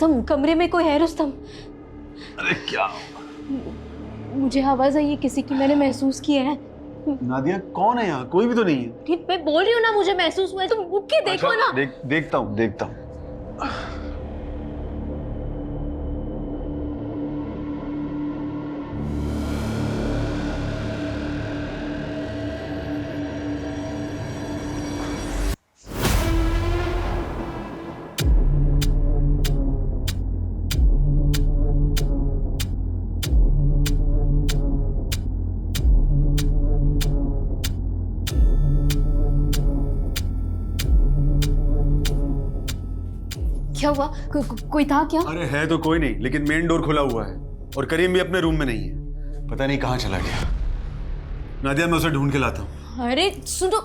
रुस्तम, कमरे में कोई है रुस्तम? अरे क्या? मुझे आवाज आई है किसी की, मैंने महसूस किया है। नादिया कौन है यहाँ? कोई भी तो नहीं है। ठीक, मैं बोल रही हूँ ना, मुझे महसूस हुआ है, तुम उठ के देखो ना। देखता हूँ। क्या हुआ? कोई था क्या? अरे है तो कोई नहीं, लेकिन मेन डोर खुला हुआ है और करीम भी अपने रूम में नहीं है। पता नहीं कहाँ चला गया। नादिया, मैं उसे ढूंढ के लाता हूँ। अरे सुनो,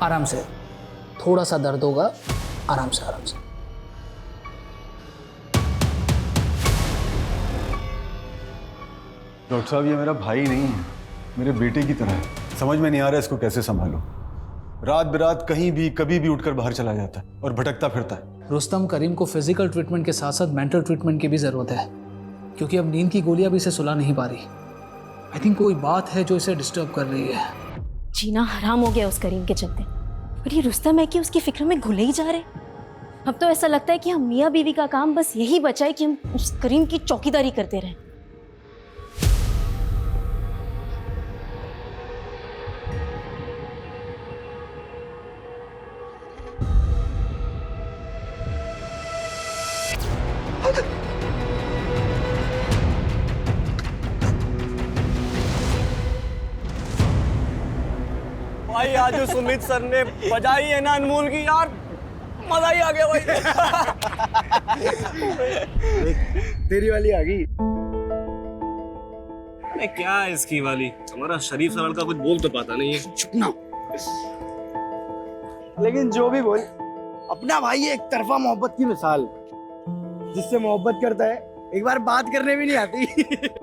आराम से, थोड़ा सा दर्द होगा, आराम से आराम से। डॉक्टर साहब, ये मेरा भाई नहीं है, मेरे बेटे की तरह है। समझ में नहीं आ रहा इसको कैसे संभालूं। रात बिरात कहीं भी कभी भी उठकर बाहर चला जाता है और भटकता फिरता है। रुस्तम, करीम को फिजिकल ट्रीटमेंट के साथ साथ मेंटल ट्रीटमेंट की भी ज़रूरत है, क्योंकि अब नींद की गोलियां भी इसे सुला नहीं पा रही। आई थिंक कोई बात है जो इसे डिस्टर्ब कर रही है। जीना हराम हो गया उस करीम के चलते। और ये रुस्तम है कि उसकी फिक्र में घुले ही जा रहे। अब तो ऐसा लगता है कि हम मियाँ बीवी का काम बस यही बचा है कि हम उस करीम की चौकीदारी करते रहें। भाई आज जो सुमित सर ने बजाई है ना अनमोल की, यार मजा ही आ गया भाई। तेरी वाली आ गई। अरे क्या है इसकी वाली? हमारा शरीफ सर का कुछ बोल तो पाता नहीं है। चुप ना। लेकिन जो भी बोल, अपना भाई एक तरफा मोहब्बत की मिसाल, जिससे मोहब्बत करता है एक बार बात करने भी नहीं आती।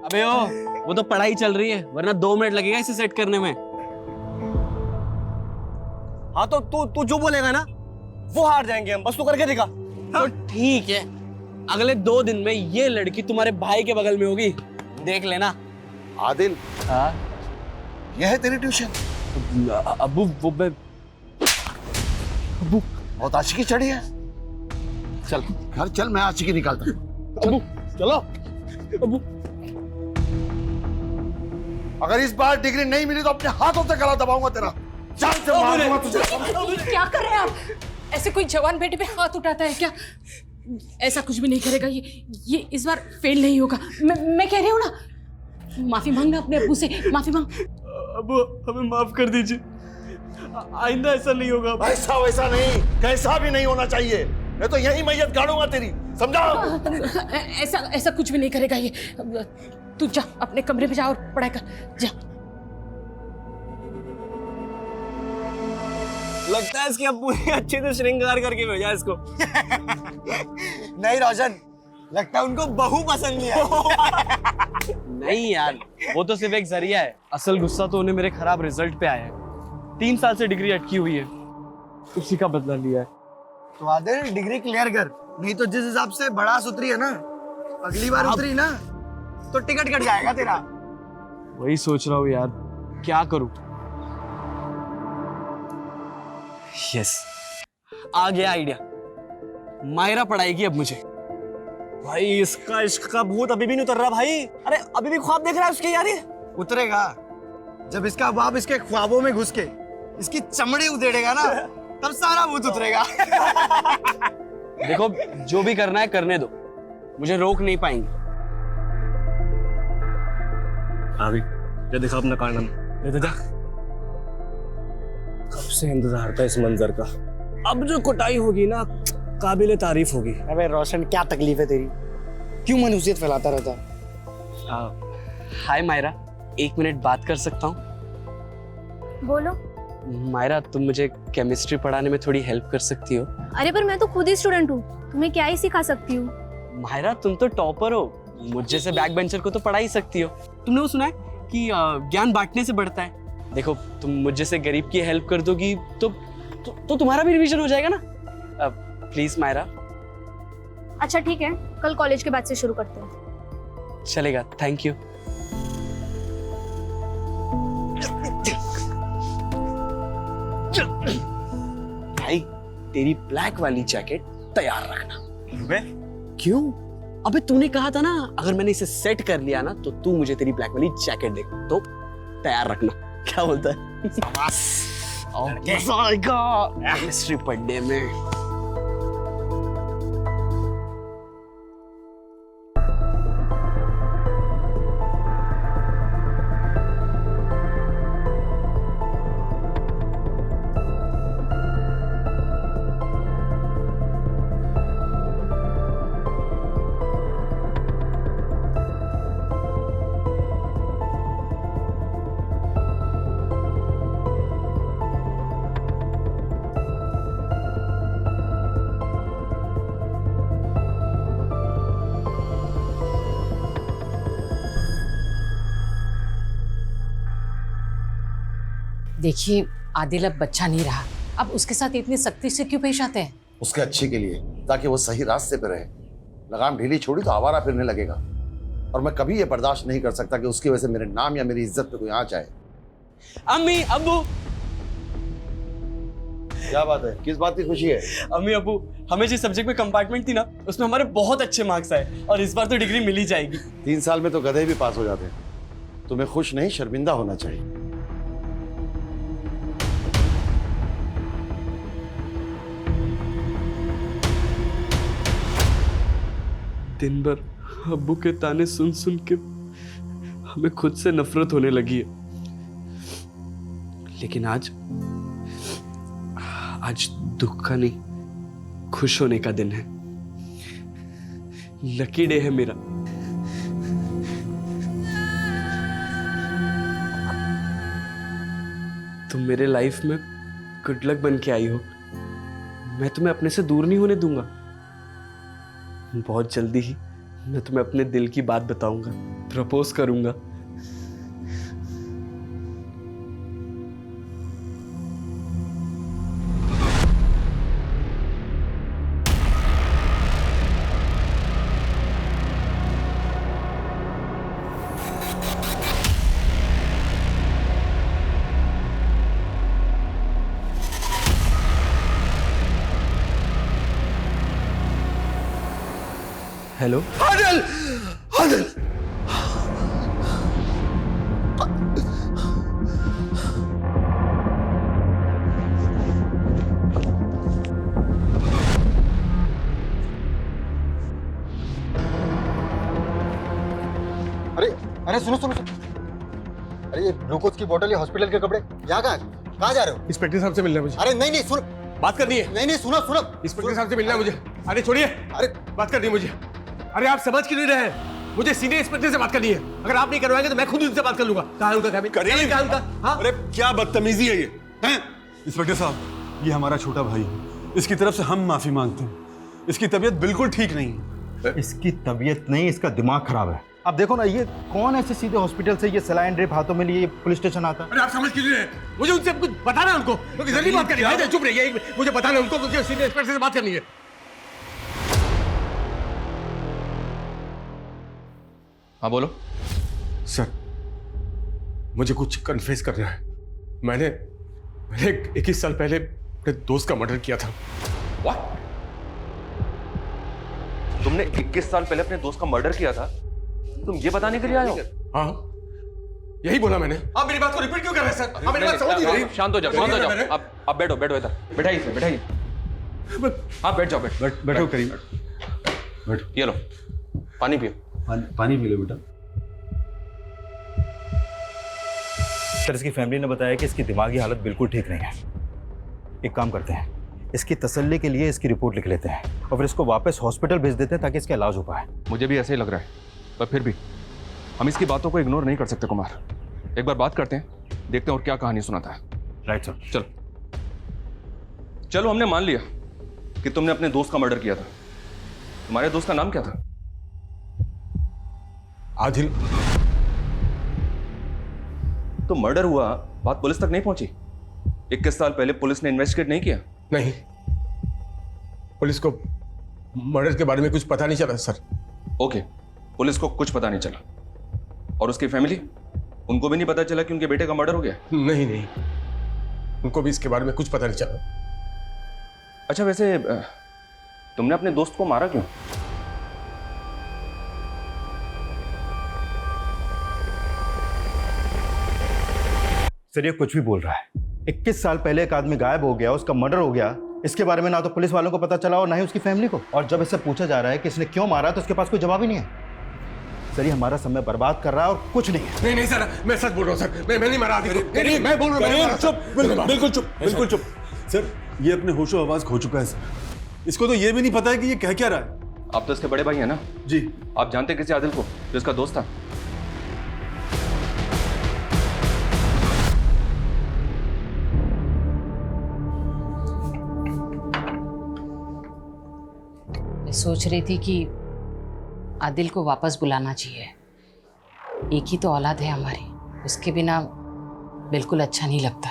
अबे वो तो पढ़ाई चल रही है, वरना 2 मिनट लगेगा इसे सेट करने में। हाँ तो तू जो बोलेगा ना वो हार जाएंगे हम, बस तू करके दिखा। तो ठीक है, अगले 2 दिन में ये लड़की तुम्हारे भाई के बगल में होगी, देख लेना। आदिल, हाँ यह है तेरी ट्यूशन? अबू वो अबू बहुत आशिकी चढ़ी है। चल घर चल, मैं आशिकी निकालता हूँ। अबू चलो। अबू अगर इस बार डिग्री नहीं मिली तो अपने हाथों से गला दबाऊंगा तेरा, जान से मार दूंगा तुझे। क्या कर रहे हैं आप? ऐसे कोई जवान बेटे पे हाथ उठाता है क्या? ऐसा कुछ भी नहीं करेगा ये इस बार फेल नहीं होगा। मैं कह रही हूँ ना, माफी मांगना अपने अब्बू से, माफी मांग। अबू हमें माफ कर दीजिए, आइंदा ऐसा नहीं होगा। ऐसा वैसा नहीं, कैसा भी नहीं होना चाहिए, मैं तो यही मैयत गाड़ूंगा तेरी, समझा? ऐसा कुछ भी नहीं करेगा ये। तू जा अपने कमरे में जा और पढ़ाई कर, जा। लगता है इसके अब्बू ने अच्छे से श्रृंगार करके भेजा इसको। नहीं रोशन, लगता है उनको बहू पसंद नहीं है। नहीं यार, वो तो सिर्फ एक जरिया है, असल गुस्सा तो उन्हें मेरे खराब रिजल्ट पे आया है। 3 साल से डिग्री अटकी हुई है, उसी का बदला लिया है। तो आदिल डिग्री क्लियर कर, नहीं तो जिस हिसाब से भड़ास उतरी है ना, अगली बार उतरी ना तो टिकट कट जाएगा तेरा। वही सोच रहा हूँ यार, क्या करूँ। यस, आ गया आइडिया। मायरा पढ़ाएगी अब मुझे। भाई इसका इश्क का भूत अभी भी नहीं उतर रहा भाई। अरे अभी भी ख्वाब देख रहा है उसके यार। ये उतरेगा जब इसका बाप इसके ख्वाबों में घुस के इसकी चमड़ी उधेड़ेगा ना, तब सारा भूत उतरेगा। देखो, जो भी करना है करने दो, मुझे रोक नहीं पाएंगे। अभी ये देखा अपना कारनामा, ये देखा। कब से इंतजार था इस मंजर का। अब जो कुटाई होगी ना, काबिले तारीफ होगी। अबे रोशन, क्या तकलीफ है तेरी? क्यों मनहूसियत फैलाता रहता? हाय मायरा, 1 मिनट बात कर सकता हूँ? बोलो। मायरा, तुम मुझे केमिस्ट्री पढ़ाने में थोड़ी हेल्प कर सकती हो? अरे पर मैं तो खुद ही स्टूडेंट हूँ, तुम्हें क्या ही सिखा सकती हूँ। मायरा, तुम तो टॉपर हो, मुझ जैसे बैक बेंचर को तो पढ़ा ही सकती हो। तुमने वो सुना है कि ज्ञान बांटने से बढ़ता है? देखो, तुम मुझ जैसे गरीब की हेल्प कर दोगी तो तुम्हारा भी रिवीजन हो जाएगा ना। प्लीज मायरा। अच्छा ठीक है, कल कॉलेज के बाद से शुरू करते हैं। चलेगा, थैंक यू। भाई, तेरी ब्लैक वाली जैकेट तैयार रखना। क्यों? अबे तूने कहा था ना, अगर मैंने इसे सेट कर लिया ना तो तू मुझे तेरी ब्लैक वाली जैकेट दे, तो तैयार रखना। क्या बोलता है? मजा आएगा केमिस्ट्री पढ़ने में। देखिए, आदिल अब बच्चा नहीं रहा, अब उसके साथ इतनी सख्ती से क्यों पेश आते हैं? उसके अच्छे के लिए, ताकि वो सही रास्ते पे रहे। लगाम ढीली छोड़ी तो आवारा फिरने लगेगा, और मैं कभी ये बर्दाश्त नहीं कर सकता कि उसकी वजह से मेरे नाम या मेरी इज्जत पे कोई आंच आए। अम्मी, अब्बू। क्या बात है? किस बात की खुशी है? अम्मी, अब्बू, हमें जिस सब्जेक्ट में कंपार्टमेंट थी ना, उसमें हमारे बहुत अच्छे मार्क्स आए और इस बार तो डिग्री मिल ही जाएगी। 3 साल में तो गधे भी पास हो जाते हैं। तुम्हें खुश नहीं, शर्मिंदा होना चाहिए। दिन भर अब्बू के ताने सुन सुन के हमें खुद से नफरत होने लगी है। लेकिन आज दुख का नहीं, खुश होने का दिन है। लकी डे है मेरा। तुम मेरे लाइफ में गुड लक बन के आई हो। मैं तुम्हें अपने से दूर नहीं होने दूंगा। बहुत जल्दी ही मैं तुम्हें अपने दिल की बात बताऊंगा, प्रपोज करूंगा। हेलो आदिल! आदिल! अरे सुनो सुनो सुनो। अरे ये ग्लूकोज की बोतल, ये हॉस्पिटल के कपड़े, यहाँ कहाँ जा रहे हो? इंस्पेक्टर साहब से मिलना है मुझे। अरे नहीं नहीं सुनो, बात करनी है। नहीं नहीं सुनो सुनो। इंस्पेक्टर साहब से मिलना है मुझे। अरे छोड़िए, अरे बात करनी है मुझे। अरे आप समझ क्यों नहीं रहे हैं? मुझे सीनियर इंस्पेक्टर से बात करनी है। अगर आप नहीं करवाएंगे तो मैं खुद उनसे बात कर लूंगा। कहाँ है उनका कैबिन? करिए। कहाँ है उनका? हाँ? अरे क्या बदतमीजी है ये, हैं? इंस्पेक्टर साहब, ये हमारा छोटा भाई है, इसकी तरफ से हम माफी मांगते हैं। इसकी तबीयत बिल्कुल ठीक नहीं है। इसकी तबीयत नहीं, इसका दिमाग खराब है। अब देखो ना, ये कौन ऐसे सीधे हॉस्पिटल से ये सलाइन ड्रिप हाथों में लिए पुलिस स्टेशन आता है? अरे आप समझ क्यों नहीं रहे? मुझे उनसे कुछ बताना है उनको। क्योंकि जल्दी बात करनी है। चुप रहिए, मुझे बताना है उनको, क्योंकि सीनियर इंस्पेक्टर से बात करनी है। हाँ बोलो। सर, मुझे कुछ कन्फेस करना है। मैंने 21 साल पहले अपने दोस्त का मर्डर किया था। What? तुमने 21 साल पहले अपने दोस्त का मर्डर किया था? तुम ये बताने के लिए आए हो? हाँ, यही बोला मैंने। आप मेरी बात को रिपीट क्यों कर रहे हैं सर? आप मेरी बात समझ नहीं रहे। शांत हो जाओ, शांत हो जाओ। आप बैठो इधर। बैठाइए सर, बैठाइए। आप बैठ जाओ, बैठो करीम, बैठो। ये लो, पानी पियो। पानी पी लो बेटा। सर, इसकी फैमिली ने बताया कि इसकी दिमागी हालत बिल्कुल ठीक नहीं है। एक काम करते हैं, इसकी तसल्ली के लिए इसकी रिपोर्ट लिख लेते हैं और फिर इसको वापस हॉस्पिटल भेज देते हैं ताकि इसका इलाज हो पाए। मुझे भी ऐसे ही लग रहा है, पर फिर भी हम इसकी बातों को इग्नोर नहीं कर सकते कुमार। एक बार बात करते हैं, देखते हैं और क्या कहानी सुनाता है। Right sir. चलो चलो, हमने मान लिया कि तुमने अपने दोस्त का मर्डर किया था। तुम्हारे दोस्त का नाम क्या था? आदिल। तो मर्डर हुआ, बात पुलिस तक नहीं पहुंची? 21 साल पहले पुलिस ने इन्वेस्टिगेट नहीं किया? नहीं, पुलिस को मर्डर के बारे में कुछ पता नहीं चला सर। ओके, पुलिस को कुछ पता नहीं चला। और उसकी फैमिली, उनको भी नहीं पता चला कि उनके बेटे का मर्डर हो गया? नहीं नहीं, उनको भी इसके बारे में कुछ पता नहीं चला। अच्छा, वैसे तुमने अपने दोस्त को मारा क्यों? सर ये कुछ भी बोल रहा है। 21 साल पहले एक आदमी गायब हो गया, उसका मर्डर हो गया, इसके बारे में ना तो पुलिस वालों को पता चला और ना ही उसकी फैमिली को। और जब इससे पूछा जा रहा है कि इसने क्यों मारा तो उसके पास कोई जवाब ही नहीं है। सर ये हमारा समय बर्बाद कर रहा है और कुछ नहीं है। नहीं सर, मैं सच बोल रहा हूँ सर। मैं नहीं मारा आदिल को। नहीं, मैं बोल रहा हूँ। चुप, बिल्कुल चुप, बिल्कुल चुप। सर ये अपने होशो आवाज खो चुका है सर। इसको तो ये भी नहीं पता है कि ये कह क्या रहा है। आप तो इसके बड़े भाई हैं ना? जी। आप जानते किसी आदिल को जो इसका दोस्त था? मैं सोच रही थी कि आदिल को वापस बुलाना चाहिए। एक ही तो औलाद है हमारी, उसके बिना बिल्कुल अच्छा नहीं लगता।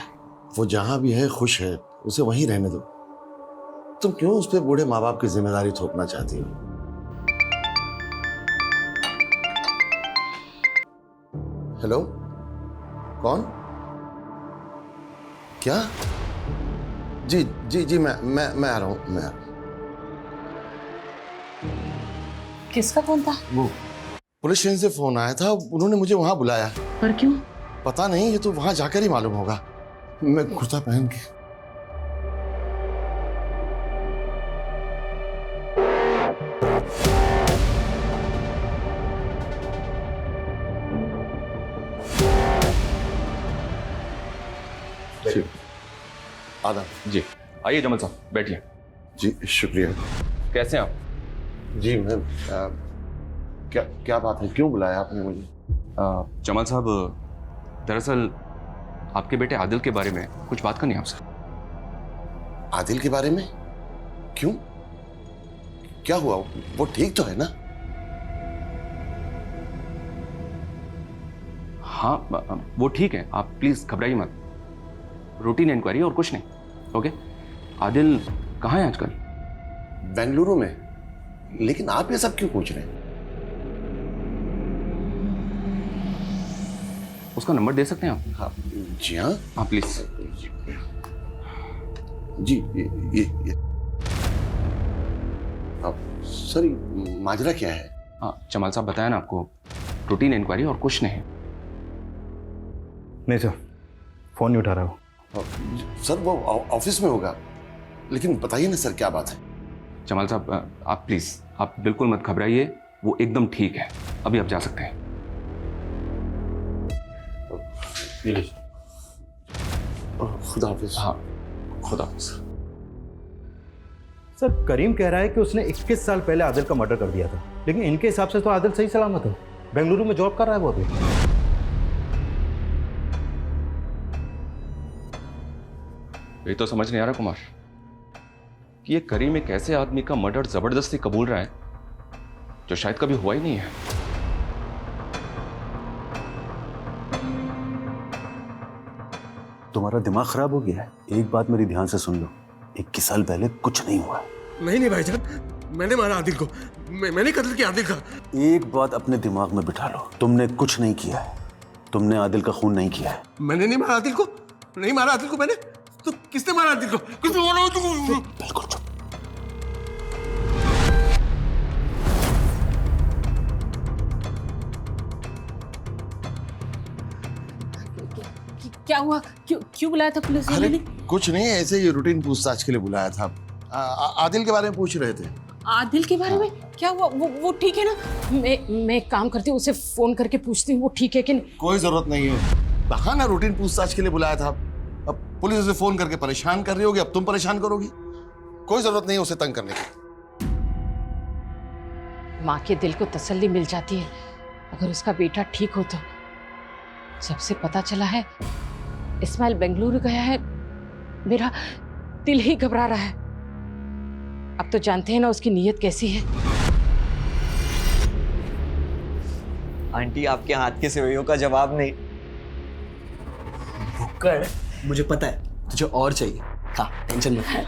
वो जहां भी है खुश है, उसे वहीं रहने दो। तुम क्यों उस पर बूढ़े माँ बाप की जिम्मेदारी थोपना चाहती हो? हेलो, कौन? क्या? जी जी जी, मैं आ रहा हूँ, मैं आ रहा हूँ। किसका फोन था? वो पुलिस स्टेशन से फोन आया था, उन्होंने मुझे वहां बुलाया। पर क्यों? पता नहीं, ये तो वहां जाकर ही मालूम होगा। मैं कुर्ता पहन के। आदाब। जी आइए जमल साहब, बैठिए। जी शुक्रिया। कैसे हैं आप? जी मैं क्या बात है, क्यों बुलाया आपने मुझे? जमाल साहब, दरअसल आपके बेटे आदिल के बारे में कुछ बात करनी है आपसे। आदिल के बारे में? क्यों, क्या हुआ? वो ठीक तो है ना? हाँ वो ठीक है, आप प्लीज घबराइए मत। रूटीन इंक्वायरी और कुछ नहीं। ओके, आदिल कहाँ है आजकल? बेंगलुरु में। लेकिन आप ये सब क्यों पूछ रहे हैं? उसका नंबर दे सकते हैं आप? हाँ जी हाँ। हाँ प्लीज। जी ये सर, माजरा क्या है? हाँ जमाल साहब, बताया ना आपको, रूटीन इंक्वायरी और कुछ नहीं। नहीं सर, फोन नहीं उठा रहा वो। सर वो ऑफिस में होगा, लेकिन बताइए ना सर क्या बात है? जमाल साहब आप प्लीज, आप बिल्कुल मत घबराइए, वो एकदम ठीक है। अभी आप जा सकते हैं। खुदा हाफिज। हाँ खुदा हाफिज। सर करीम कह रहा है कि उसने 21 साल पहले आदिल का मर्डर कर दिया था, लेकिन इनके हिसाब से तो आदिल सही सलामत है, बेंगलुरु में जॉब कर रहा है वो अभी। ये तो समझ नहीं आ रहा कुमार कि ये करीम एक ऐसे आदमी का मर्डर जबरदस्ती कबूल रहा है जो शायद कभी हुआ ही नहीं है। तुम्हारा दिमाग खराब हो गया है? एक बात मेरी ध्यान से सुन लो, 21 साल पहले कुछ नहीं हुआ। नहीं भाईजान, मैंने मारा आदिल को। मैंने कत्ल किया आदिल का। एक बात अपने दिमाग में बिठा लो, तुमने कुछ नहीं किया है, तुमने आदिल का खून नहीं किया है। मैंने नहीं मारा आदिल को, नहीं मारा आदिल को मैंने। तो किसने मारा आदिल को? किसने मारा? बिल्कुल चुप। क्या हुआ? क्यों बुलाया था पुलिस वाले ने? कुछ नहीं, ऐसे ही रूटीन पूछताछ के लिए बुलाया था। आदिल के बारे में पूछ रहे थे। आदिल के बारे में? क्या हुआ? वो ठीक है ना? मैं एक काम करती हूँ, उसे फोन करके पूछती हूँ वो ठीक है कि नहीं। कोई जरूरत नहीं है, कहा ना रूटीन पूछताछ के लिए बुलाया था। अब पुलिस उसे फोन करके परेशान कर रही होगी, अब तुम परेशान करोगी। कोई जरूरत नहीं है उसे तंग करने की। माँ के दिल को तसल्ली मिल जाती है अगर उसका बेटा ठीक हो तो। जब से पता चला है इस्माइल बेंगलुरु गया है, मेरा दिल ही घबरा रहा है। अब तो जानते हैं ना उसकी नीयत कैसी है। आंटी आपके हाथ के सेवइयों का जवाब नहीं। भुक्कड़, मुझे पता है तुझे और चाहिए। हाँ, टेंशन मत ले।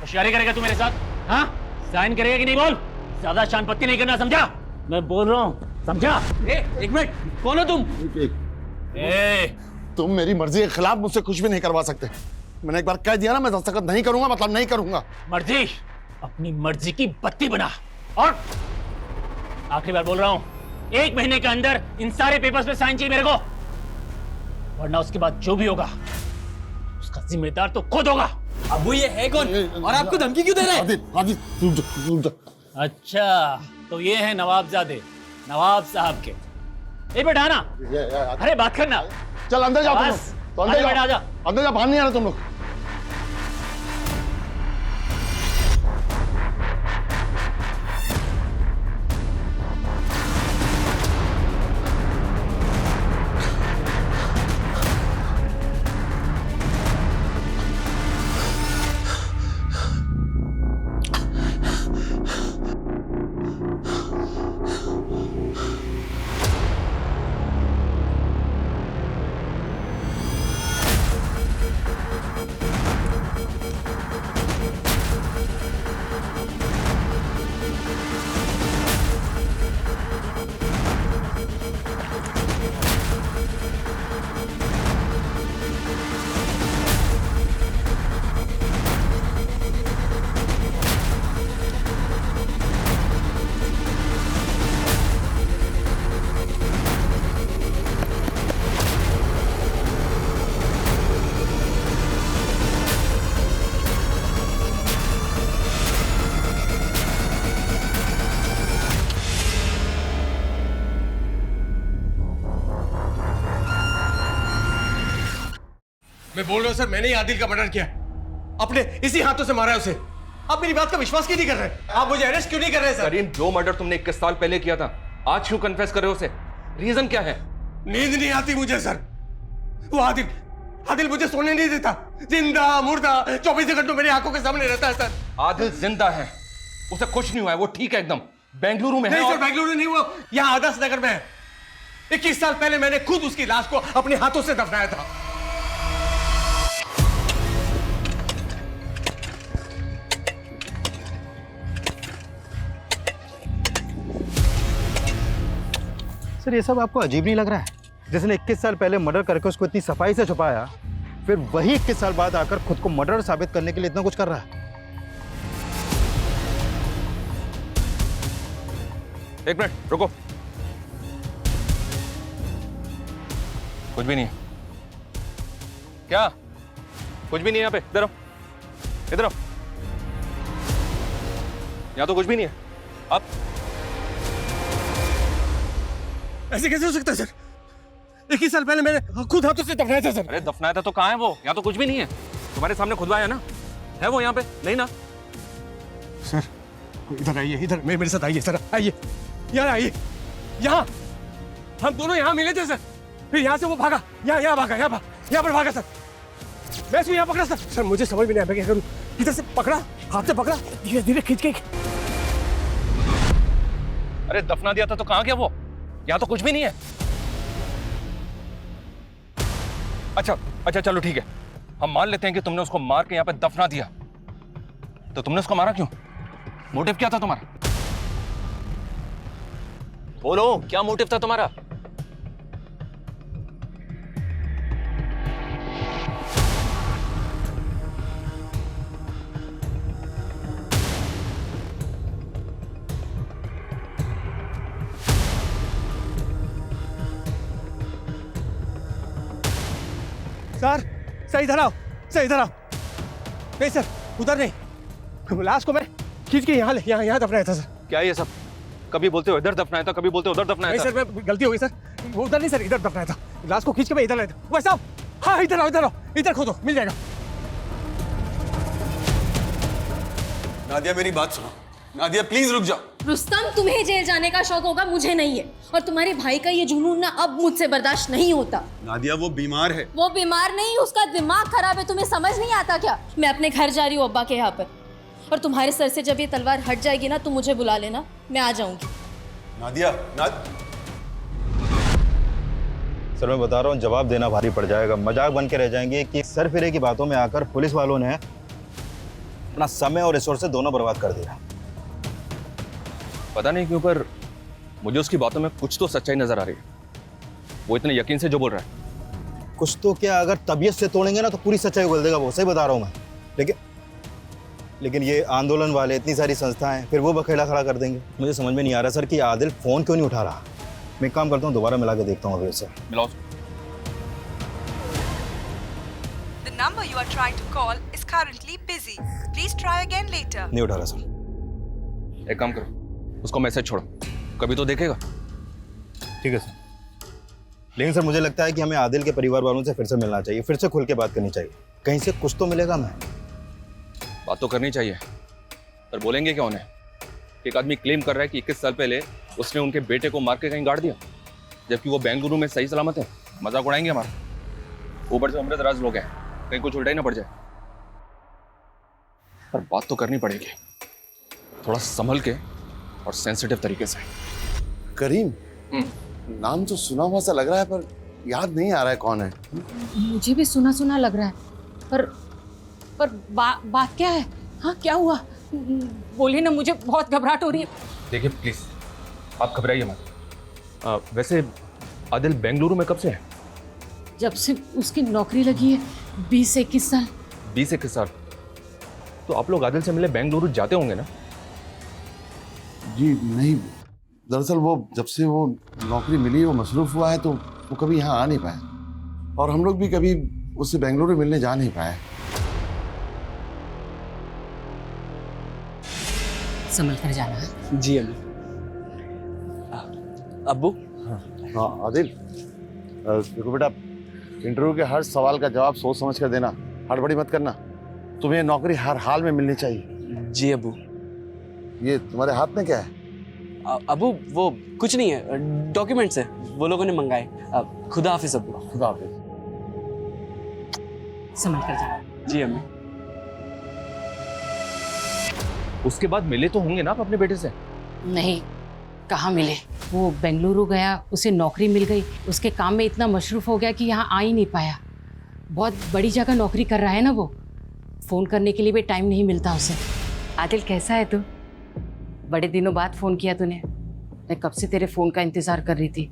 होशियारी करेगा तू मेरे साथ? हाँ, साइन करेगा कि नहीं बोल? ज्यादा शानपत्ती नहीं करना, समझा? मैं बोल रहा हूँ, समझा? एक मिनट, कौन हो तुम? तुम मेरी मर्जी के खिलाफ मुझसे कुछ भी नहीं करवा सकते। मैंने एक बार कह दिया ना, मैं दस्तखत नहीं करूंगा मतलब नहीं करूंगा। मर्जी, अपनी मर्जी की बत्ती बना। और आखिरी बार बोल रहा हूँ, 1 महीने के अंदर इन सारे पेपर्स पे साइन चाहिए मेरे को, वरना उसके बाद जो भी होगा उसका जिम्मेदार तो खुद होगा। अब वो ये है कौन और आपको धमकी क्यों दे रहा है? आदिल, रुक जा। अच्छा, तो ये है नवाबजादे, नवाब साहब के। ए बेटा आना, अरे बात करना। चल अंदर जाओ तुम लोग। बस, तो अंदर बेटा जाओ, आजा। अंदर जाओ, बाहर नहीं आना तुम लोग। मैं बोल रहा हूं सर, मैंने ही आदिल का मर्डर किया, अपने इसी हाथों से मारा है उसे। आप मेरी बात का विश्वास क्यों नहीं कर रहे? आप मुझे अरेस्ट क्यों नहीं कर रहे सर? करीम, जो मर्डर तुमने 21 साल पहले किया था, आज क्यों कन्फेस कर रहे हो उसे? रीजन क्या है? नींद नहीं आती मुझे सर। वो आदिल मुझे सोने नहीं देता। जिंदा मुर्दा 24 घंटों मेरी आंखों के सामने रहता है सर। आदिल जिंदा है, उसे कुछ नहीं हुआ है, वो ठीक है एकदम। बेंगलुरु में है। नहीं सर, बेंगलुरु नहीं, वो यहाँ आदर्श नगर में है। 21 साल पहले मैंने खुद उसकी लाश को अपने हाथों से दफनाया था। सर ये सब आपको अजीब नहीं लग रहा है? जिसने 21 साल पहले मर्डर करके उसको इतनी सफाई से छुपाया, फिर वही 21 साल बाद आकर खुद को मर्डर साबित करने के लिए इतना कुछ कर रहा है। एक मिनट रुको, कुछ भी नहीं है। क्या? कुछ भी नहीं है यहाँ पे? इधर आओ, इधर आओ। यहाँ तो कुछ भी नहीं है। अब ऐसे कैसे हो सकता है सर? 21 साल पहले मैंने खुद हाथों से दफनाया था सर। अरे दफनाया था तो कहाँ है वो? यहाँ तो कुछ भी नहीं है। तुम्हारे सामने खुदवाया ना, है वो यहाँ पे? नहीं ना सर? इधर आइए, इधर मेरे साथ आइए सर, आइए यहाँ आइए। यहाँ हम दोनों यहाँ मिले थे सर, फिर यहाँ से वो भागा, यहाँ भागा, यहाँ पर भागा सर। मैं इसको यहाँ पकड़ा सर। सर मुझे समझ में नहीं आया क्या करूँ। इधर से पकड़ा, हाथ से पकड़ा, धीरे धीरे खींच के। अरे दफना दिया था तो कहाँ गया वो? यहाँ तो कुछ भी नहीं है। अच्छा चलो ठीक है, हम मान लेते हैं कि तुमने उसको मार के यहाँ पे दफना दिया, तो तुमने उसको मारा क्यों? मोटिव क्या था तुम्हारा? बोलो, क्या मोटिव था तुम्हारा? सर इधर आओ, नहीं सर उधर नहीं, लाश को मैं खींच के यहाँ दफनाया था सर। क्या ये सब? कभी बोलते हो इधर दफनाया था, कभी बोलते हो उधर दफनाया था। नहीं सर, मैं गलती हो गई सर, वो उधर नहीं सर, इधर दफनाया था। लाश को खींच के मैं इधर लाया था। भाई साहब, हाँ इधर आओ, इधर खोदो, मिल जाएगा। नादिया मेरी बात सुनो, नादिया प्लीज रुक जाओ। रुस्तम, तुम्हें जेल जाने का शौक होगा, मुझे नहीं है। और तुम्हारे भाई का ये जुनून ना अब मुझसे बर्दाश्त नहीं होता। नादिया वो बीमार है। वो बीमार नहीं, उसका दिमाग खराब है। तुम्हें समझ नहीं आता क्या? मैं अपने घर जा रही हूँ अब्बा के यहाँ पर, और तुम्हारे सर से जब ये तलवार हट जाएगी ना, तुम मुझे बुला लेना, मैं आ जाऊंगी। नादिया सर मैं बता रहा हूँ, जवाब देना भारी पड़ जाएगा। मजाक बन के रह जाएंगे कि सर फिरे की बातों में आकर पुलिस वालों ने अपना समय और रिसोर्सेज दोनों बर्बाद कर दिया। पता नहीं क्यों पर मुझे उसकी बातों में कुछ तो सच्चाई नजर आ रही है। वो इतने यकीन से जो बोल रहा है। कुछ तो क्या, अगर तबीयत से तोड़ेंगे ना तो पूरी सच्चाई उगल देगा वो, सही बता रहा हूँ मैं। लेकिन ये आंदोलन वाले, इतनी सारी संस्थाएं, फिर वो बखेड़ा खड़ा कर देंगे। मुझे समझ में नहीं आ रहा सर कि आदिल फोन क्यों नहीं उठा रहा। मैं एक काम करता हूँ, दोबारा मिला के देखता हूँ अभी उससे। मिलाओ। The number you are trying to call is currently busy. Please try again later. नहीं उठा रहा सर। एक काम करो, उसको मैसेज छोड़ो, कभी तो देखेगा। ठीक है सर। लेकिन सर मुझे लगता है कि हमें आदिल के परिवार वालों से फिर से मिलना चाहिए, फिर से खुल के बात करनी चाहिए। कहीं से कुछ तो मिलेगा। मैं बात तो करनी चाहिए, पर बोलेंगे क्या उन्हें? एक आदमी क्लेम कर रहा है कि 21 साल पहले उसने उनके बेटे को मार के कहीं गाड़ दिया, जबकि वो बेंगलुरु में सही सलामत है। मजाक उड़ाएंगे हमारा। ऊपर से अमृतराज लोग हैं, कहीं कुछ उल्टा ही ना पड़ जाए। पर बात तो करनी पड़ेगी, थोड़ा संभल के और सेंसिटिव तरीके से। करीम, नाम तो सुना हुआ सा लग रहा है पर याद नहीं आ रहा है कौन है। मुझे भी सुना सुना लग रहा है, पर बात क्या है? हाँ, क्या हुआ? बोलिए ना, मुझे बहुत घबराहट हो रही है। देखिए प्लीज, आप घबराइए मत। वैसे आदिल बेंगलुरु में कब से है? जब से उसकी नौकरी लगी है, 20 से 21 साल। 20 से 21 साल? तो आप लोग आदिल से मिले बेंगलुरु जाते होंगे ना? जी नहीं, दरअसल वो जब से वो नौकरी मिली, वो मसरूफ हुआ है, तो वो कभी यहाँ आ नहीं पाया, और हम लोग भी कभी उससे बेंगलुरु मिलने जा नहीं पाए। संभल कर जाना है। जी अम्मी। अब्बू। हाँ आदिल, देखो बेटा, इंटरव्यू के हर सवाल का जवाब सोच समझ कर देना, हड़बड़ी मत करना। तुम्हें नौकरी हर हाल में मिलनी चाहिए। जी अब्बू। ये तुम्हारे हाथ में क्या है? अब्बू वो कुछ नहीं है, डॉक्यूमेंट्स है, वो लोगों ने मंगाए। खुदा हाफिज अब्बू। खुदा हाफिज। संभल कर जाना। जी अम्मी। उसके बाद मिले तो होंगे ना आप अपने बेटे से? नहीं, कहाँ मिले। वो बेंगलुरु गया, उसे नौकरी मिल गई, उसके काम में इतना मशरूफ हो गया कि यहाँ आ ही नहीं पाया। बहुत बड़ी जगह नौकरी कर रहा है ना वो, फ़ोन करने के लिए भी टाइम नहीं मिलता उसे। आदिल कैसा है तू? बड़े दिनों बाद फ़ोन किया तूने। मैं कब से तेरे फ़ोन का इंतज़ार कर रही थी।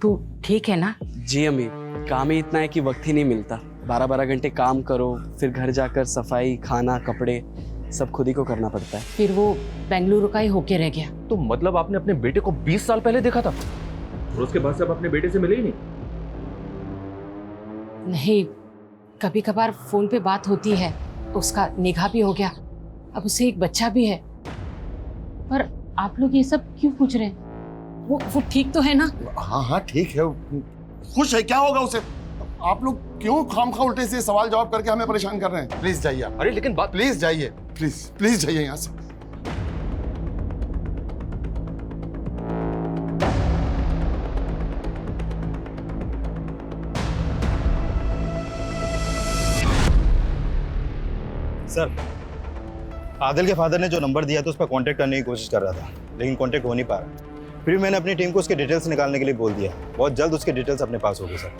तू ठीक है ना? जी अम्मी, काम ही इतना है कि वक्त ही नहीं मिलता। 12-12 घंटे काम करो, फिर घर जाकर सफाई, खाना, कपड़े सब खुद ही को करना पड़ता है। फिर वो बेंगलुरु का ही होके रह गया। तो मतलब आपने अपने बेटे को 20 साल पहले देखा था और उसके बाद से आप अपने बेटे से मिले ही नहीं? नहीं, कभी कभार फ़ोन पे बात होती है, उसका निगाह भी हो गया, अब उसे एक बच्चा भी है। पर आप लोग ये सब क्यों पूछ रहे हैं? वो ठीक तो है ना? हाँ हाँ ठीक है, खुश है, क्या होगा उसे? आप लोग क्यों खामखा उल्टे से सवाल जवाब करके हमें परेशान कर रहे हैं? प्लीज जाइए आप। अरे लेकिन बात, प्लीज जाइए, प्लीज जाइए यहाँ से। सर, आदिल के फादर ने जो नंबर दिया था उस पर कांटेक्ट करने की कोशिश कर रहा था, लेकिन कांटेक्ट हो नहीं पा रहा। फिर मैंने अपनी टीम को उसके डिटेल्स निकालने के लिए बोल दिया। बहुत जल्द उसके डिटेल्स अपने पास होगी सर।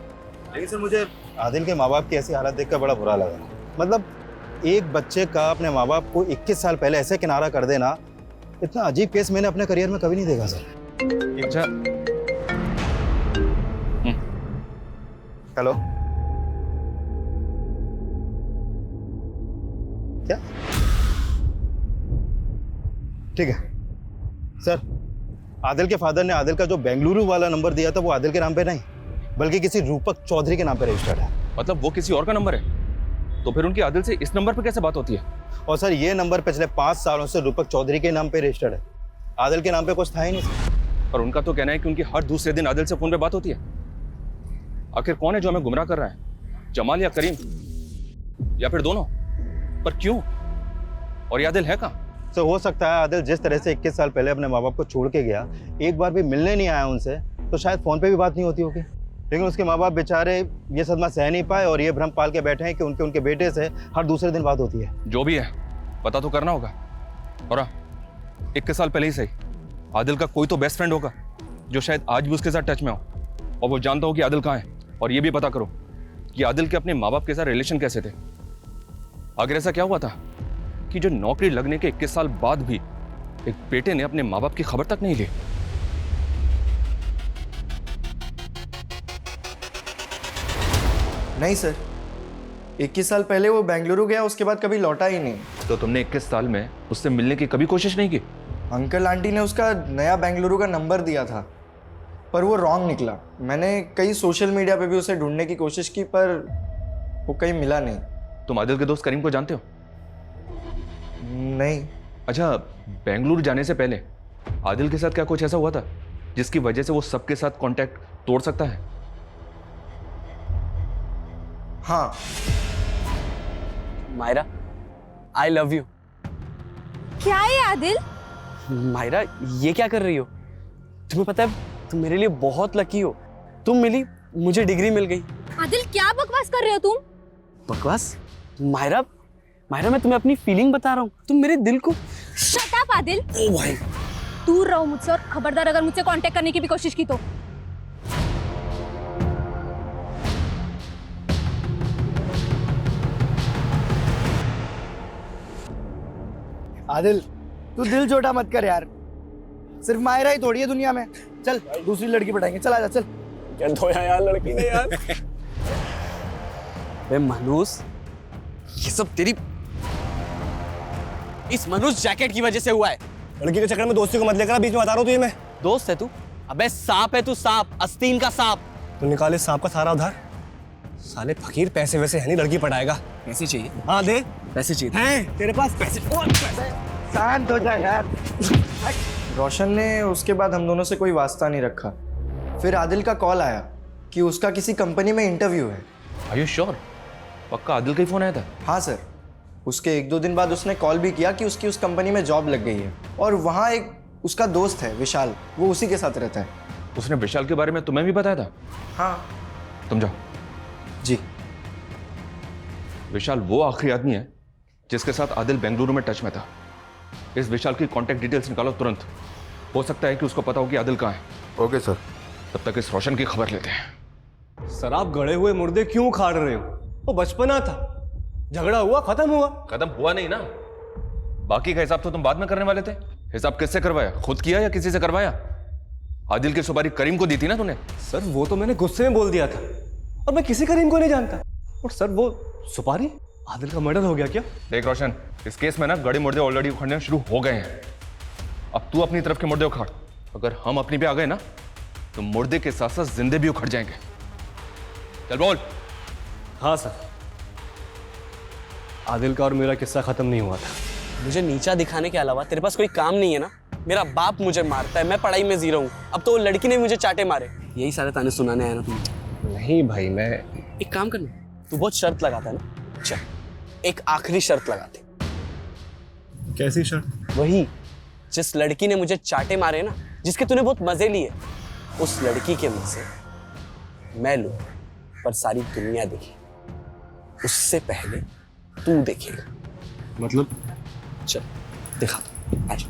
लेकिन सर मुझे आदिल के माँ बाप की ऐसी हालत देखकर बड़ा बुरा लगा। मतलब एक बच्चे का अपने माँ बाप को 21 साल पहले ऐसे किनारा कर देना, इतना अजीब केस मैंने अपने करियर में कभी नहीं देखा सर। अच्छा, हेलो, क्या? ठीक है सर, आदिल के फादर ने आदिल का जो बेंगलुरु वाला नंबर दिया था वो आदिल के नाम पे नहीं, बल्कि किसी रूपक चौधरी के नाम पे रजिस्टर्ड है। मतलब वो किसी और का नंबर है? तो फिर उनकी आदिल से इस नंबर पे कैसे बात होती है? और सर ये नंबर पिछले 5 सालों से रूपक चौधरी के नाम पे रजिस्टर्ड है, आदिल के नाम पे कुछ था ही नहीं सर। और उनका तो कहना है कि उनकी हर दूसरे दिन आदिल से फोन पे बात होती है। आखिर कौन है जो हमें गुमराह कर रहा है, जमाल या करीम, या फिर दोनों? पर क्यों? और ये आदिल है कहाँ? सर हो सकता है आदिल जिस तरह से 21 साल पहले अपने माँ बाप को छोड़ के गया, एक बार भी मिलने नहीं आया उनसे, तो शायद फ़ोन पे भी बात नहीं होती होगी। लेकिन उसके माँ बाप बेचारे ये सदमा सह नहीं पाए और ये भ्रम पाल के बैठे हैं कि उनके बेटे से हर दूसरे दिन बात होती है। जो भी है पता तो करना होगा। और 21 साल पहले ही सही, आदिल का कोई तो बेस्ट फ्रेंड होगा जो शायद आज भी उसके साथ टच में हो, और वो जानता हो कि आदिल कहाँ है। और ये भी पता करो कि आदिल के अपने माँ बाप के साथ रिलेशन कैसे थे। अगर ऐसा क्या हुआ था कि जो नौकरी लगने के 21 साल बाद भी एक बेटे ने अपने माँ बाप की खबर तक नहीं ली। नहीं सर, 21 साल पहले वो बेंगलुरु गया, उसके बाद कभी लौटा ही नहीं। तो तुमने 21 साल में उससे मिलने की कभी कोशिश नहीं की? अंकल आंटी ने उसका नया बेंगलुरु का नंबर दिया था, पर वो रॉन्ग निकला। मैंने कई सोशल मीडिया पे भी उसे ढूंढने की कोशिश की, पर वो कहीं मिला नहीं। तुम आदिल के दोस्त करीम को जानते हो? नहीं। अच्छा, बेंगलुरु जाने से पहले आदिल के साथ क्या कुछ ऐसा हुआ था जिसकी वजह से वो सबके साथ कांटेक्ट तोड़ सकता है? हाँ। Myra, I love you. क्या है आदिल? मायरा, ये क्या कर रही हो? तुम्हें पता है तुम मेरे लिए बहुत लकी हो। तुम मिली, मुझे डिग्री मिल गई। आदिल क्या बकवास कर रहे हो तुम? बकवास? मायरा, मैं तुम्हें अपनी फीलिंग बता रहा हूँ। तुम मेरे दिल को। Shut up Adil. ओ भाई, दूर रहो मुझसे, और खबरदार अगर मुझसे कांटेक्ट करने की भी कोशिश की तो। आदिल, तू दिल छोटा मत कर यार। सिर्फ मायरा ही थोड़ी है दुनिया में। चल दूसरी लड़की पटाएंगे। चल आजा, चल। क्या धोया यार लड़की ने यार। बे मनूस, ये सब तेरी इस मनुष्य जैकेट की वजह से हुआ है। लड़की के चक्कर में दोस्ती को मत लेकर, बीच में बता रहा हूँ तुझे मैं। दोस्त है तू? अबे सांप है तू, सांप, आस्तीन का सांप। तू निकाले सांप का सारा उधार। साले फकीर, पैसे वैसे है नहीं, लड़की पटाएगा। पैसे चाहिए? हाँ दे। पैसे चाहिए हैं तेरे पास पैसे? शांत हो जा यार। रोशन ने उसके बाद हम दोनों से कोई वास्ता नहीं रखा। फिर आदिल का कॉल आया कि उसका किसी कंपनी में इंटरव्यू है। Are you sure? पक्का आदिल का ही फोन आया था? हाँ सर। उसके 1-2 दिन बाद उसने कॉल भी किया कि उसकी उस कंपनी में जॉब लग गई है, और वहाँ एक उसका दोस्त है विशाल, वो उसी के साथ रहता है। उसने विशाल के बारे में तुम्हें भी बताया था? हाँ। तुम जाओ। जी। विशाल वो आखिरी आदमी है जिसके साथ आदिल बेंगलुरु में टच में था। इस विशाल की कांटेक्ट डिटेल्स निकालो तुरंत। हो सकता है कि उसको पता हो कि आदिल कहाँ है। Okay sir. तब तक इस रोशन की खबर लेते हैं। सर, आप गड़े हुए मुर्दे क्यों खाड़ रहे हो? वो बचपना था, झगड़ा हुआ, खत्म हुआ। खत्म हुआ नहीं ना। बाकी का हिसाब तो तुम बाद में करने वाले थे। हिसाब किससे करवाया? खुद किया या किसी से करवाया? आदिल की सुपारी करीम को दी थी ना तूने? सर, वो तो मैंने गुस्से में बोल दिया था, और मैं किसी करीम को नहीं जानता। और सर, वो सुपारी, आदिल का मर्डर हो गया क्या? देख रोशन, इस केस में ना गड़े मुर्दे ऑलरेडी उखड़ने शुरू हो गए हैं। अब तू अपनी तरफ के मुर्दे उखाड़। अगर हम अपनी पे आ गए ना तो मुर्दे के साथ साथ जिंदे भी उखड़ जाएंगे। चल बोल। हाँ सर, आदिल का और मेरा किस्सा खत्म नहीं हुआ था। मुझे नीचा दिखाने के अलावा तेरे पास कोई काम नहीं है ना? मेरा बाप मुझे मारता है, मैं पढ़ाई में जीरो हूँ। अब तो वो लड़की ने मुझे चाटे मारे। यही सारे ताने सुनाने आया ना तुम? नहीं भाई, मैं एक काम करना, तू बहुत शर्त लगाता है ना, चल एक आखिरी शर्त लगाते। कैसी शर्त? वही जिस लड़की ने मुझे चाटे मारे ना, जिसके तूने बहुत मजे लिए, उस लड़की के मजे मैं लूं, पर सारी दुनिया देखी। उससे पहले तू देखेगा। मतलब? चल दिखा, आजा।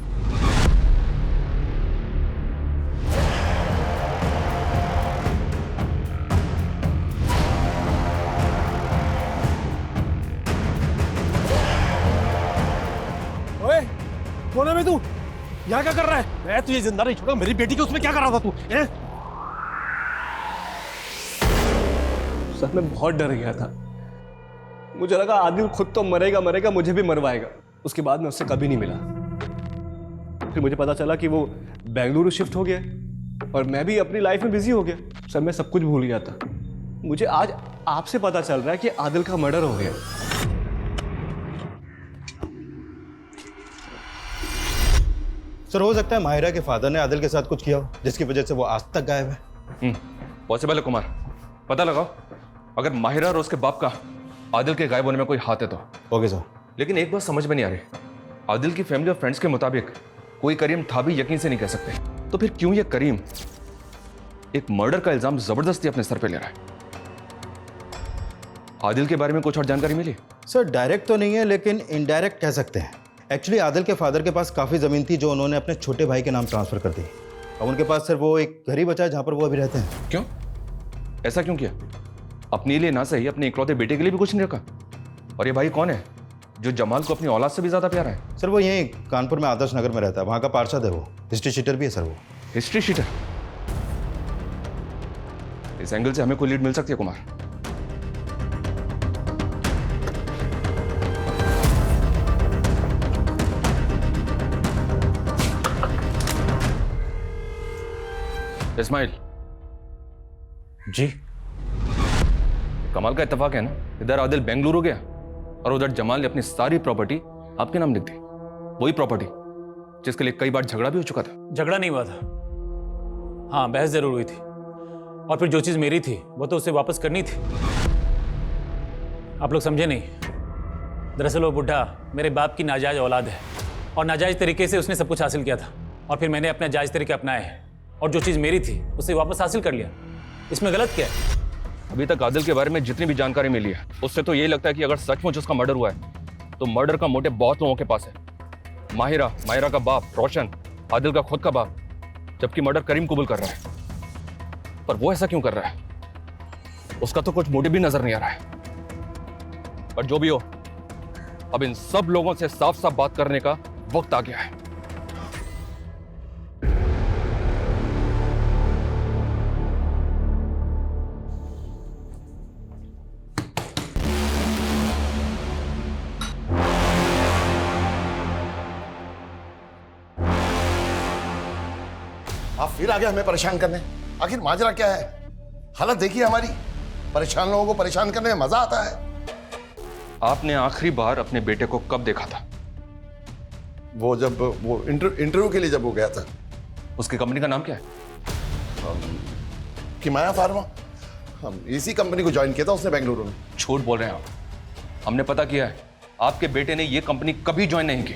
ओए, कौन है बे तू? यहाँ क्या कर रहा है? मैं तुझे जिंदा नहीं छोड़ा। मेरी बेटी के उसमें क्या कर रहा था तू? सर, मैं बहुत डर गया था। मुझे लगा आदिल खुद तो मरेगा, मुझे भी मरवाएगा। उसके बाद मैं उससे कभी नहीं मिला। फिर मुझे पता चला कि वो बेंगलुरु शिफ्ट हो गया, और मैं भी अपनी लाइफ में बिजी हो गया। सर, मैं सब कुछ भूल गया था। मुझे आज आपसे पता चल रहा है कि आदिल का मर्डर हो गया। सर, हो सकता है माहिरा के फादर ने आदिल के साथ कुछ किया हो, जिसकी वजह से वो आज तक गायब है। पॉसिबल है कुमार, पता लगाओ। अगर माहिरा और उसके बाप का आदिल के गायब होने में कोई हाथ है तो। Okay sir. लेकिन एक बात समझ में नहीं आ रही, आदिल की फैमिली और फ्रेंड्स के मुताबिक कोई करीम था भी यकीन से नहीं कह सकते, तो फिर क्यों ये करीम एक मर्डर का इल्जाम जबरदस्ती अपने सर पे ले रहा है? आदिल के बारे में कुछ और जानकारी मिली? सर डायरेक्ट तो नहीं है, लेकिन इनडायरेक्ट कह सकते हैं। एक्चुअली आदिल के फादर के पास काफ़ी ज़मीन थी जो उन्होंने अपने छोटे भाई के नाम ट्रांसफ़र कर दी। अब उनके पास सिर्फ वो एक घर ही बचा है जहाँ पर वो अभी रहते हैं। क्यों? ऐसा क्यों किया? अपने लिए ना सही अपने इकलौते बेटे के लिए भी कुछ नहीं रखा? और ये भाई कौन है जो जमाल को अपनी औलाद से भी ज्यादा प्यारा है? सर वो यहीं कानपुर में आदर्श नगर में रहता है, वहाँ का पार्षद है वो। हिस्ट्री शीटर भी है सर वो। History sheeter? इस एंगल से हमें कोई लीड मिल सकती है कुमार? इस्माइल जी। कमाल का इत्तेफाक है ना, इधर आदिल बेंगलुरु गया और उधर जमाल ने अपनी सारी प्रॉपर्टी आपके नाम लिख दी। वही प्रॉपर्टी जिसके लिए कई बार झगड़ा भी हो चुका था। झगड़ा नहीं हुआ था, हाँ बहस जरूर हुई थी, और फिर जो चीज मेरी थी वो तो उसे वापस करनी थी। आप लोग समझे नहीं, दरअसल वो बुढ़ा मेरे बाप की नाजायज औलाद है और नाजायज तरीके से उसने सब कुछ हासिल किया था, और फिर मैंने अपना जायज तरीके अपनाए हैं और जो चीज मेरी थी उसे वापस हासिल कर लिया। इसमें गलत क्या है? अभी तक आदिल के बारे में जितनी भी जानकारी मिली है उससे तो यही लगता है कि अगर सचमुच उसका मर्डर हुआ है तो मर्डर का मोटिव बहुत लोगों के पास है। माहिरा का बाप रोशन, आदिल का खुद का बाप, जबकि मर्डर करीम कबूल कर रहा है। पर वो ऐसा क्यों कर रहा है? उसका तो कुछ मोटिव भी नजर नहीं आ रहा है। पर जो भी हो, अब इन सब लोगों से साफ साफ बात करने का वक्त आ गया है। आप फिर आगे हमें परेशान करने, आखिर माजरा क्या है? हालत देखिए हमारी, परेशान लोगों को परेशान करने में मजा आता है। आपने आखिरी बार अपने बेटे को कब देखा था? वो जब वो इंटरव्यू के लिए जब वो गया था। उसकी कंपनी का नाम क्या है? किमाया फार्मा। हम इसी कंपनी को ज्वाइन किया था उसने बेंगलुरु में। झूठ बोल रहे हैं आप। हमने पता किया है, आपके बेटे ने ये कंपनी कभी ज्वाइन नहीं की।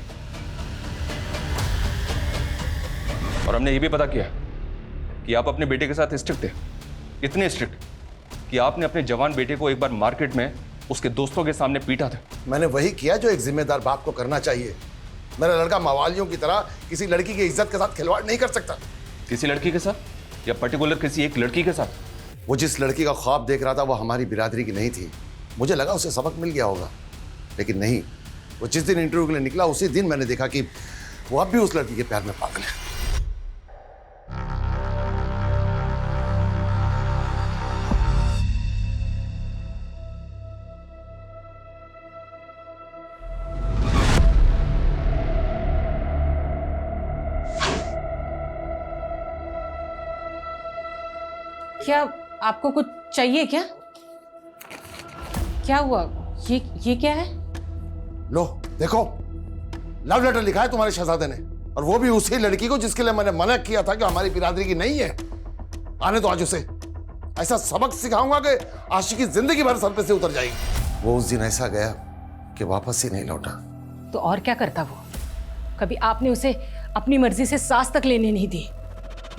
और हमने ये भी पता किया कि आप अपने बेटे के साथ स्ट्रिक्ट थे, इतने स्ट्रिक्ट कि आपने अपने जवान बेटे को एक बार मार्केट में उसके दोस्तों के सामने पीटा था। मैंने वही किया जो एक जिम्मेदार बाप को करना चाहिए। मेरा लड़का मवालियों की तरह किसी लड़की की इज्जत के साथ खिलवाड़ नहीं कर सकता। किसी लड़की के साथ या पर्टिकुलर किसी एक लड़की के साथ? वो जिस लड़की का ख्वाब देख रहा था वो हमारी बिरादरी की नहीं थी। मुझे लगा उसे सबक मिल गया होगा, लेकिन नहीं। वो जिस दिन इंटरव्यू के लिए निकला उसी दिन मैंने देखा कि वो अब भी उस लड़की के प्यार में पागल है। क्या आपको कुछ चाहिए क्या? क्या हुआ? ये क्या है? लो देखो, लव लेटर लिखा है तुम्हारे शहजादे ने, और वो भी उसी लड़की को जिसके लिए मैंने मना किया था कि हमारी बिरादरी की नहीं है। आने दो आज उसे, ऐसा सबक सिखाऊंगा कि आशिकी जिंदगी भर सर पे से उतर जाएगी। वो उस दिन ऐसा गया कि वापस ही नहीं लौटा। तो और क्या करता वो? कभी आपने उसे अपनी मर्जी से सांस तक लेने नहीं दी,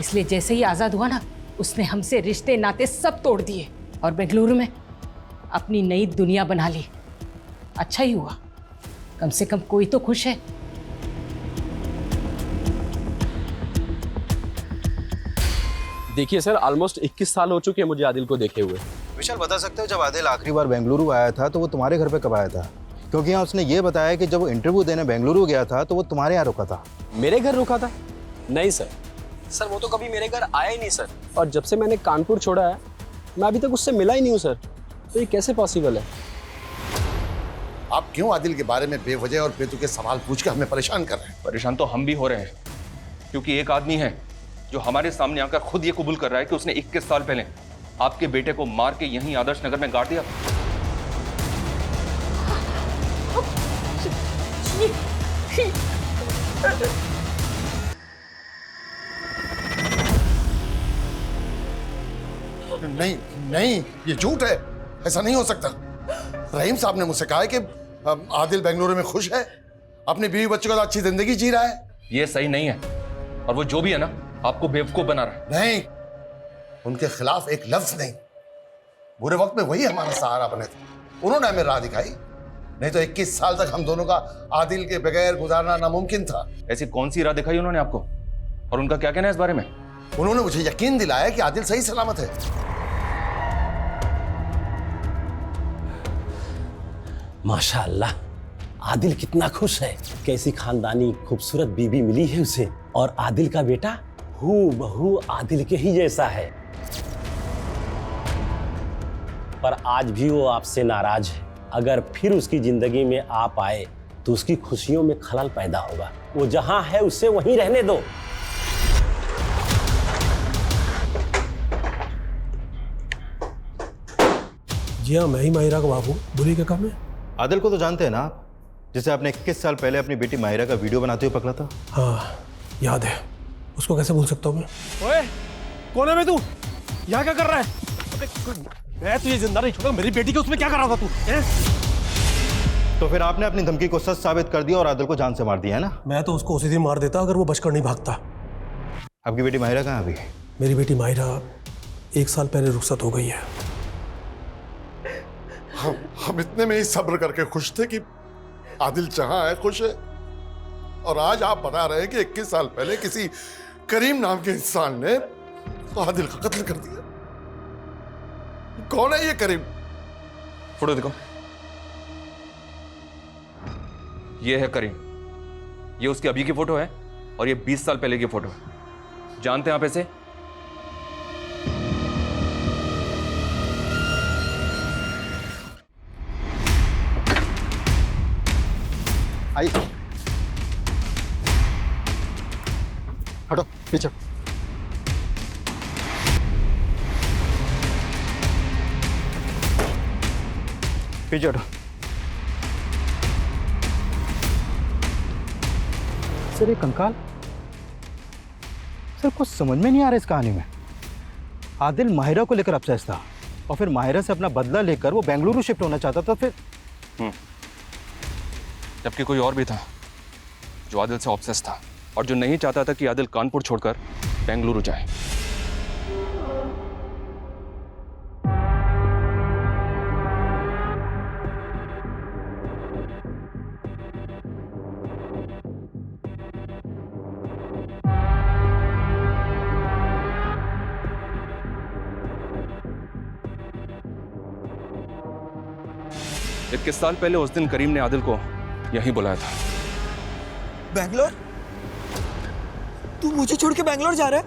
इसलिए जैसे ही आजाद हुआ ना, उसने हमसे रिश्ते नाते सब तोड़ दिए और बेंगलुरु में अपनी नई दुनिया बना ली। अच्छा ही हुआ, कम से कम कोई तो खुश है। देखिए सर, ऑलमोस्ट 21 साल हो चुके हैं मुझे आदिल को देखे हुए। विशाल बता सकते हो जब आदिल आखिरी बार बेंगलुरु आया था तो वो तुम्हारे घर पे कब आया था? क्योंकि यहाँ उसने ये बताया कि जब वो इंटरव्यू देने बेंगलुरु गया था तो वो तुम्हारे यहाँ रुका था। मेरे घर रुका था? नहीं सर, वो तो कभी मेरे घर आया ही नहीं सर। और जब से मैंने कानपुर छोड़ा है मैं अभी तक उससे मिला ही नहीं हूँ सर। तो ये कैसे पॉसिबल है? आप क्यों आदिल के बारे में बेवजह और बेतुके सवाल पूछ के हमें परेशान कर रहे हैं? परेशान तो हम भी हो रहे हैं, क्योंकि एक आदमी है जो हमारे सामने आकर खुद ये कबूल कर रहा है कि उसने 21 साल पहले आपके बेटे को मार के यहीं आदर्श नगर में गाड़ दिया। नहीं नहीं, ये झूठ है, ऐसा नहीं हो सकता। रहीम साहब ने मुझसे कहा है कि आदिल बेंगलुरु में खुश है, अपनी बीवी बच्चों को तो अच्छी जिंदगी जी रहा है। ये सही नहीं है, और वो जो भी है ना, आपको बेवकूफ बना रहा है। नहीं, उनके खिलाफ एक लफ्ज नहीं। बुरे वक्त में वही हमारा सहारा बने थे, उन्होंने हमें राह दिखाई। नहीं तो 21 साल तक हम दोनों का आदिल के बगैर गुजारना नामुमकिन था। ऐसी कौन सी राह दिखाई उन्होंने आपको, और उनका क्या कहना है इस बारे में? उन्होंने मुझे यकीन दिलाया कि आदिल सही सलामत है। माशाअल्लाह, आदिल कितना खुश है। कैसी खानदानी खूबसूरत बीवी मिली है उसे, और आदिल का बेटा हूबहू आदिल के ही जैसा है। पर आज भी वो आपसे नाराज है। अगर फिर उसकी जिंदगी में आप आए तो उसकी खुशियों में खलल पैदा होगा। वो जहां है उसे वहीं रहने दो। जी हाँ, मैं ही माहिरा का बाबू। बोलिए क्या काम है? आदिल को तो जानते हैं ना आप, जिसे आपने 21 साल पहले अपनी बेटी माहिरा का वीडियो बनाते हुए पकड़ा था। हाँ याद है, उसको कैसे भूल सकता हूँ मैं। ओए, कौन है बे तू? यहाँ क्या कर रहा है? मैं तुझे जिंदा नहीं छोड़ा। मेरी बेटी को उसमें क्या कर रहा था तू? तो फिर आपने अपनी धमकी को सच साबित कर दिया और आदिल को जान से मार दिया है ना? मैं तो उसको उसी दिन मार देता अगर वो बचकर नहीं भागता। आपकी बेटी माहिरा कहाँ अभी? मेरी बेटी माहिरा 1 साल पहले रुखसत हो गई है। हम इतने में ही सब्र करके खुश थे कि आदिल जहां है खुश है, और आज आप बता रहे हैं कि 21 साल पहले किसी करीम नाम के इंसान ने आदिल का कत्ल कर दिया। कौन है ये करीम? फोटो दिखाओ। ये है करीम, ये उसकी अभी की फोटो है, और ये 20 साल पहले की फोटो है। जानते हैं आप ऐसे? आइए, हटो पीछे। पीछे हटो। सर ये कंकाल, सर कुछ समझ में नहीं आ रहा इस कहानी में। आदिल माहिरा को लेकर अपसेस था, और फिर माहिरा से अपना बदला लेकर वो बेंगलुरु शिफ्ट होना चाहता था। फिर जबकि कोई और भी था जो आदिल से ऑब्सेस था, और जो नहीं चाहता था कि आदिल कानपुर छोड़कर बेंगलुरु जाए। इक्कीस साल पहले उस दिन करीम ने आदिल को यहीं बुलाया था। बैंगलोर? तू मुझे छोड़ के बैंगलोर जा रहा है?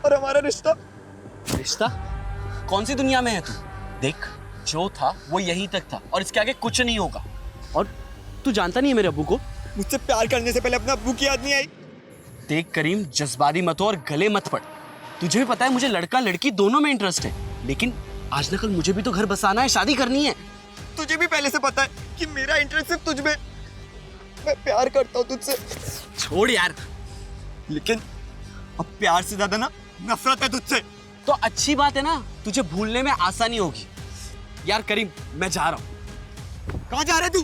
और हमारा रिश्ता? रिश्ता? कौन सी दुनिया में है तू? देख, जो था वो यहीं तक था, और इसके आगे कुछ नहीं होगा। और तू जानता नहीं है मेरे अब्बू को? मुझसे प्यार करने से पहले अपना अब्बू की याद नहीं आई? देख करीम, जज्बाती मत हो और गले मत पड़। तुझे भी पता है मुझे लड़का लड़की दोनों में इंटरेस्ट है, लेकिन आज न कल मुझे भी तो घर बसाना है, शादी करनी है। तुझे भी पहले से पता है कि मेरा इंटरेस्ट सिर्फ तुझ में। मैं प्यार करता हूँ तुझसे। छोड़ यार। लेकिन अब प्यार से ज्यादा ना नफरत है तुझसे। तो अच्छी बात है ना, तुझे भूलने में आसानी होगी। यार करीम, मैं जा रहा हूँ। कहाँ जा रहा है तू?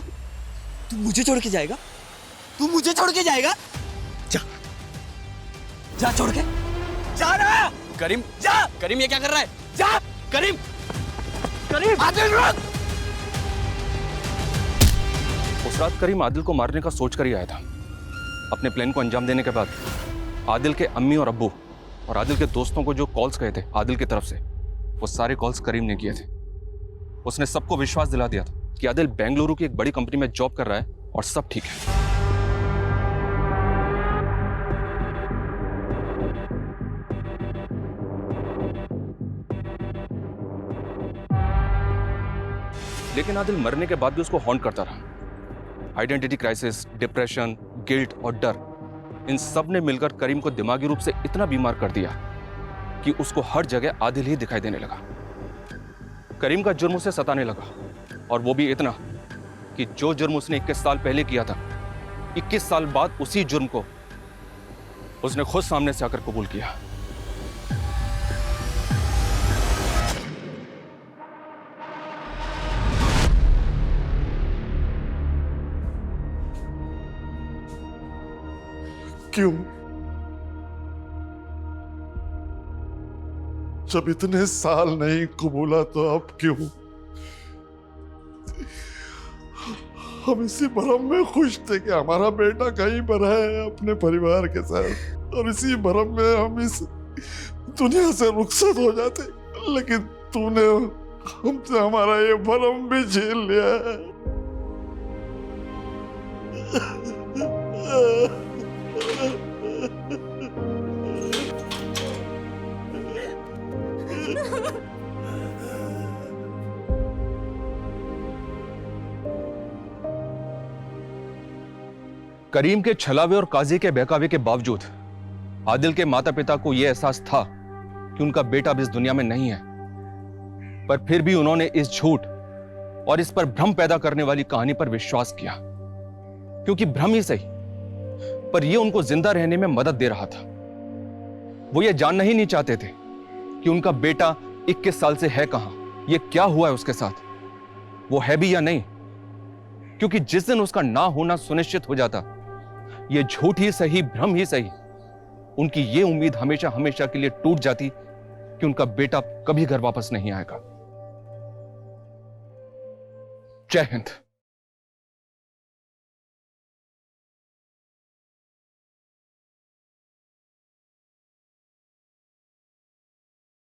तू मुझे छोड़ के जाएगा? तू मुझे छोड़ के जाएगा? जा, जा छोड़ के जा रहा। करीम जा। करीम ये क्या कर रहा है? जा करीम। करीम आदिल रुक। उस रात करीम आदिल को मारने का सोच कर ही आया था। अपने प्लान को अंजाम देने के बाद आदिल के अम्मी और अब्बू और आदिल के दोस्तों को जो कॉल्स गए थे आदिल की तरफ से, वो सारे कॉल्स करीम ने किए थे। उसने सबको विश्वास दिला दिया था कि आदिल बेंगलुरु की एक बड़ी कंपनी में जॉब कर रहा है और सब ठीक है। लेकिन आदिल मरने के बाद भी उसको हॉन्ट करता रहा। आइडेंटिटी क्राइसिस, डिप्रेशन, गिल्ट और डर, इन सब ने मिलकर करीम को दिमागी रूप से इतना बीमार कर दिया कि उसको हर जगह आदिल ही दिखाई देने लगा। करीम का जुर्म उसे सताने लगा, और वो भी इतना कि जो जुर्म उसने 21 साल पहले किया था, 21 साल बाद उसी जुर्म को उसने खुद सामने से आकर कबूल किया। क्यों? जब इतने साल नहीं कबूला तो अब क्यों? हम इसी भरम में खुश थे कि हमारा बेटा कहीं पर है अपने परिवार के साथ, और इसी भरम में हम इस दुनिया से रुखसत हो जाते, लेकिन तूने हमसे हमारा ये भरम भी झेल लिया है। करीम के छलावे और काजी के बहकावे के बावजूद आदिल के माता पिता को यह एहसास था कि उनका बेटा अब इस दुनिया में नहीं है, पर फिर भी उन्होंने इस झूठ और इस पर भ्रम पैदा करने वाली कहानी पर विश्वास किया, क्योंकि भ्रम ही सही पर यह उनको जिंदा रहने में मदद दे रहा था। वो ये जानना ही नहीं चाहते थे कि उनका बेटा 21 साल से है कहां, यह क्या हुआ है उसके साथ, वो है भी या नहीं, क्योंकि जिस दिन उसका ना होना सुनिश्चित हो जाता, यह झूठ ही सही भ्रम ही सही, उनकी यह उम्मीद हमेशा हमेशा के लिए टूट जाती कि उनका बेटा कभी घर वापस नहीं आएगा। जय हिंद।